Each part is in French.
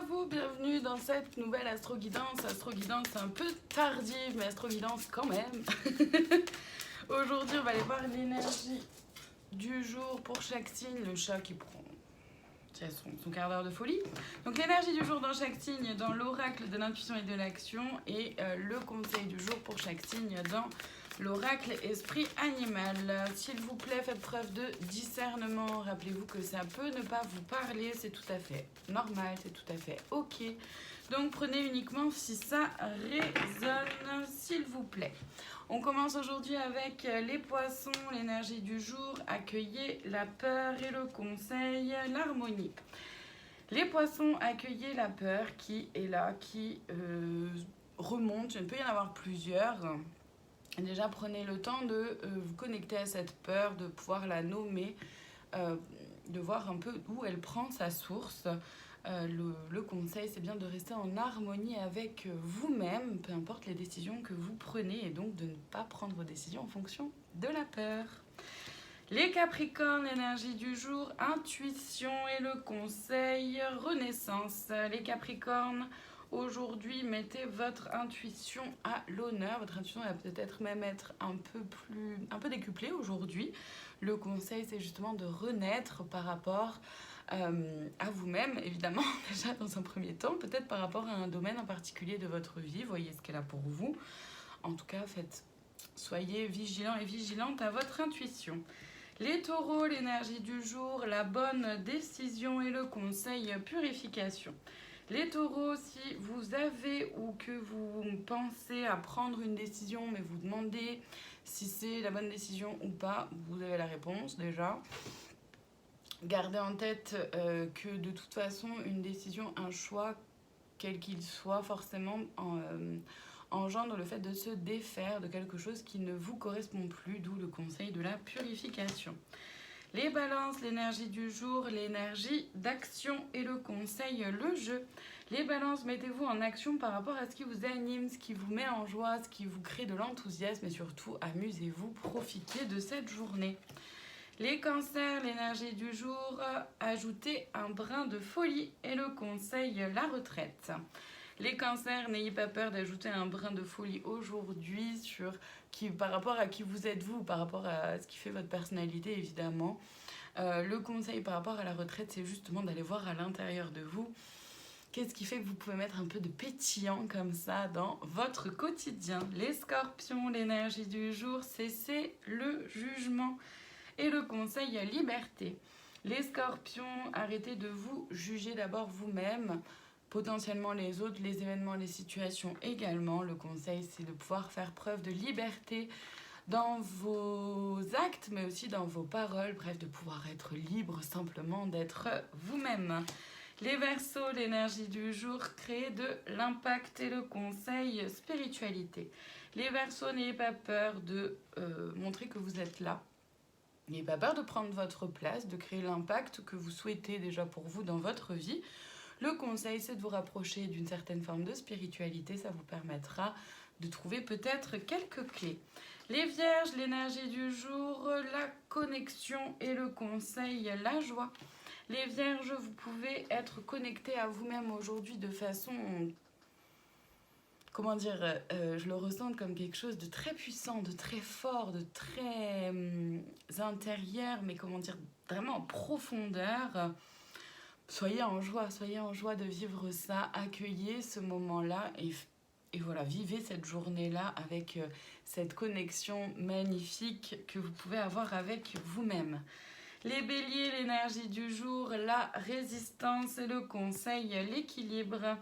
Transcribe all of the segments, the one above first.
vous, bienvenue dans cette nouvelle astro-guidance. Astro-guidance un peu tardive, mais astro-guidance quand même. Aujourd'hui, on va aller voir l'énergie du jour pour chaque signe. Le chat qui prend son quart d'heure de folie. Donc l'énergie du jour dans chaque signe, dans l'oracle de l'intuition et de l'action, et le conseil du jour pour chaque signe dans l'oracle esprit animal. S'il vous plaît, faites preuve de discernement. Rappelez-vous que ça peut ne pas vous parler, c'est tout à fait normal, c'est tout à fait ok. Donc prenez uniquement si ça résonne, s'il vous plaît. On commence aujourd'hui avec les poissons, l'énergie du jour, accueillez la peur et le conseil, l'harmonie. Les poissons, accueillez la peur qui est là, qui remonte, il peut y en avoir plusieurs. Déjà, prenez le temps de vous connecter à cette peur, de pouvoir la nommer, de voir un peu où elle prend sa source. Le conseil, c'est bien de rester en harmonie avec vous-même, peu importe les décisions que vous prenez, et donc de ne pas prendre vos décisions en fonction de la peur. Les Capricornes, l'énergie du jour, intuition et le conseil, renaissance. Les Capricornes, aujourd'hui, mettez votre intuition à l'honneur. Votre intuition va peut-être même être un peu décuplée aujourd'hui. Le conseil, c'est justement de renaître par rapport à vous-même, évidemment, déjà dans un premier temps, peut-être par rapport à un domaine en particulier de votre vie. Voyez ce qu'elle a pour vous. En tout cas, soyez vigilants et vigilantes à votre intuition. Les taureaux, l'énergie du jour, la bonne décision et le conseil purification. Les taureaux, si vous avez ou que vous pensez à prendre une décision, mais vous demandez si c'est la bonne décision ou pas, vous avez la réponse déjà. Gardez en tête que de toute façon, une décision, un choix, quel qu'il soit, forcément engendre le fait de se défaire de quelque chose qui ne vous correspond plus, d'où le conseil de la purification. Les balances, l'énergie du jour, l'énergie d'action et le conseil, le jeu. Les balances, mettez-vous en action par rapport à ce qui vous anime, ce qui vous met en joie, ce qui vous crée de l'enthousiasme et surtout amusez-vous, profitez de cette journée. Les cancers, l'énergie du jour, ajoutez un brin de folie et le conseil, la retraite. Les cancers, n'ayez pas peur d'ajouter un brin de folie aujourd'hui par rapport à qui vous êtes vous, par rapport à ce qui fait votre personnalité évidemment. Le conseil par rapport à la retraite, c'est justement d'aller voir à l'intérieur de vous qu'est-ce qui fait que vous pouvez mettre un peu de pétillant comme ça dans votre quotidien. Les scorpions, l'énergie du jour, cessez le jugement et le conseil liberté. Les scorpions, arrêtez de vous juger d'abord vous-même, potentiellement les autres, les événements, les situations également. Le conseil, c'est de pouvoir faire preuve de liberté dans vos actes, mais aussi dans vos paroles. Bref, de pouvoir être libre simplement d'être vous-même. Les Verseaux, l'énergie du jour, créez de l'impact et le conseil spiritualité. Les Verseaux, n'ayez pas peur de montrer que vous êtes là. N'ayez pas peur de prendre votre place, de créer l'impact que vous souhaitez déjà pour vous dans votre vie. Le conseil, c'est de vous rapprocher d'une certaine forme de spiritualité. Ça vous permettra de trouver peut-être quelques clés. Les Vierges, l'énergie du jour, la connexion et le conseil, la joie. Les Vierges, vous pouvez être connectés à vous-même aujourd'hui de façon... je le ressens comme quelque chose de très puissant, de très fort, de très intérieur, mais vraiment en profondeur. Soyez en joie de vivre ça, accueillez ce moment-là et voilà, vivez cette journée-là avec cette connexion magnifique que vous pouvez avoir avec vous-même. Les béliers, l'énergie du jour, la résistance et le conseil, l'équilibre.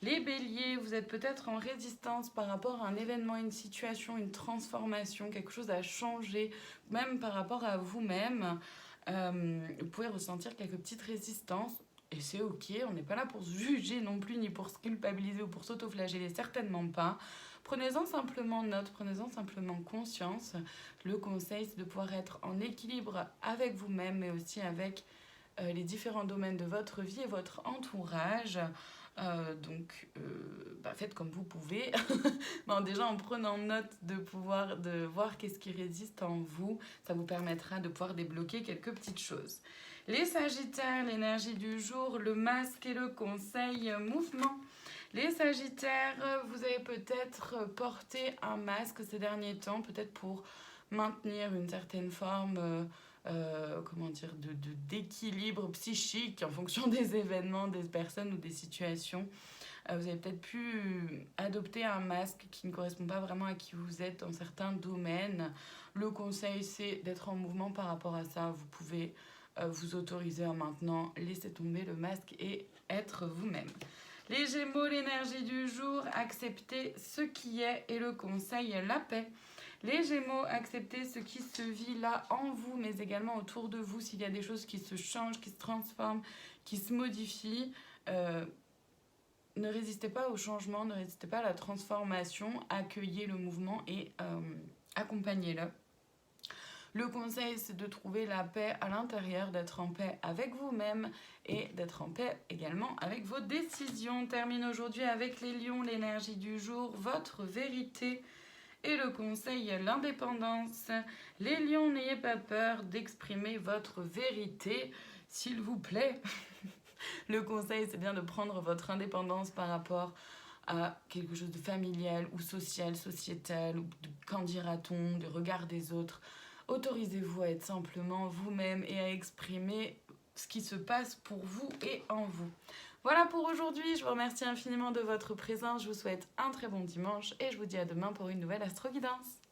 Les béliers, vous êtes peut-être en résistance par rapport à un événement, une situation, une transformation, quelque chose a changé, même par rapport à vous-même. Vous pouvez ressentir quelques petites résistances. Et c'est ok, on n'est pas là pour se juger non plus, ni pour se culpabiliser ou pour s'autoflageller, certainement pas. Prenez-en simplement note, prenez-en simplement conscience. Le conseil, c'est de pouvoir être en équilibre avec vous-même, mais aussi avec les différents domaines de votre vie et votre entourage. Faites comme vous pouvez. Déjà en prenant note de voir qu'est-ce qui résiste en vous, ça vous permettra de pouvoir débloquer quelques petites choses. Les Sagittaires, l'énergie du jour, le masque et le conseil mouvement. Les Sagittaires, vous avez peut-être porté un masque ces derniers temps, peut-être pour maintenir une certaine forme d'équilibre psychique en fonction des événements, des personnes ou des situations. Vous avez peut-être pu adopter un masque qui ne correspond pas vraiment à qui vous êtes dans certains domaines. Le conseil, c'est d'être en mouvement par rapport à ça. Vous pouvez vous autoriser à maintenant laisser tomber le masque et être vous-même. Les Gémeaux, l'énergie du jour, acceptez ce qui est et le conseil, la paix. Les Gémeaux, acceptez ce qui se vit là en vous, mais également autour de vous. S'il y a des choses qui se changent, qui se transforment, qui se modifient, ne résistez pas au changement, ne résistez pas à la transformation, accueillez le mouvement et accompagnez-le. Le conseil, c'est de trouver la paix à l'intérieur, d'être en paix avec vous-même et d'être en paix également avec vos décisions. On termine aujourd'hui avec les lions, l'énergie du jour, votre vérité et le conseil, l'indépendance. Les lions, n'ayez pas peur d'exprimer votre vérité, s'il vous plaît. Le conseil, c'est bien de prendre votre indépendance par rapport à quelque chose de familial ou social, sociétal, ou de qu'en dira-t-on, de regard des autres. Autorisez-vous à être simplement vous-même et à exprimer ce qui se passe pour vous et en vous. Voilà pour aujourd'hui, je vous remercie infiniment de votre présence, je vous souhaite un très bon dimanche et je vous dis à demain pour une nouvelle Astro Guidance.